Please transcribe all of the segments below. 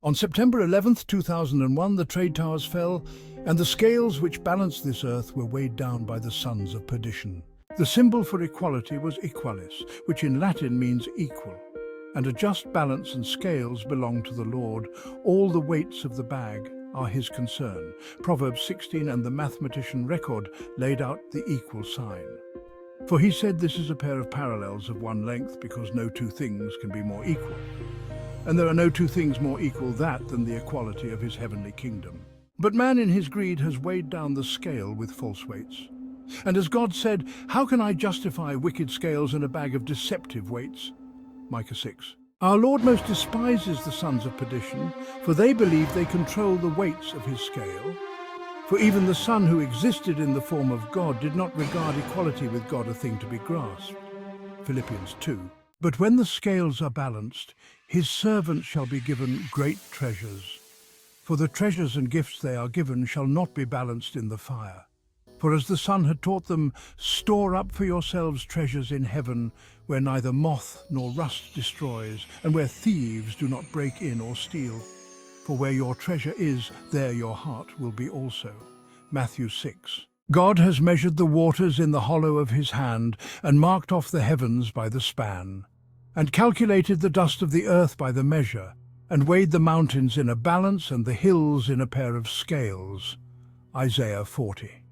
On September 11, 2001, the trade towers fell, and the scales which balanced this earth were weighed down by the sons of perdition. The symbol for equality was equalis, which in Latin means equal, and a just balance and scales belong to the Lord. All the weights of the bag are his concern. Proverbs 16 and the mathematician Record laid out the equal sign. For he said, this is a pair of parallels of one length, because no two things can be more equal. And there are no two things more equal than the equality of his heavenly kingdom. But man in his greed has weighed down the scale with false weights. And as God said, how can I justify wicked scales in a bag of deceptive weights? Micah 6. Our Lord most despises the sons of perdition, for they believe they control the weights of his scale. For even the Son who existed in the form of God did not regard equality with God a thing to be grasped. Philippians 2. But when the scales are balanced, his servants shall be given great treasures. For the treasures and gifts they are given shall not be balanced in the fire. For as the Son had taught them, store up for yourselves treasures in heaven, where neither moth nor rust destroys, and where thieves do not break in or steal. For where your treasure is, there your heart will be also. Matthew 6. God has measured the waters in the hollow of his hand, and marked off the heavens by the span, and calculated the dust of the earth by the measure, and weighed the mountains in a balance and the hills in a pair of scales. Isaiah 40.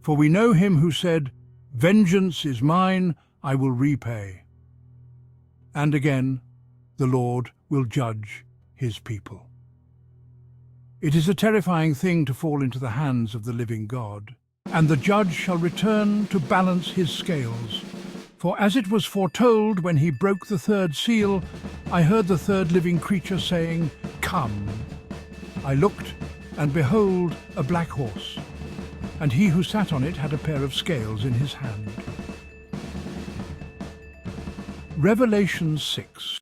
For we know him who said, vengeance is mine, I will repay. And again, the Lord will judge his people. It is a terrifying thing to fall into the hands of the living God. And the judge shall return to balance his scales. For as it was foretold when he broke the third seal, I heard the third living creature saying, come. I looked, and behold, a black horse, and he who sat on it had a pair of scales in his hand. Revelation 6.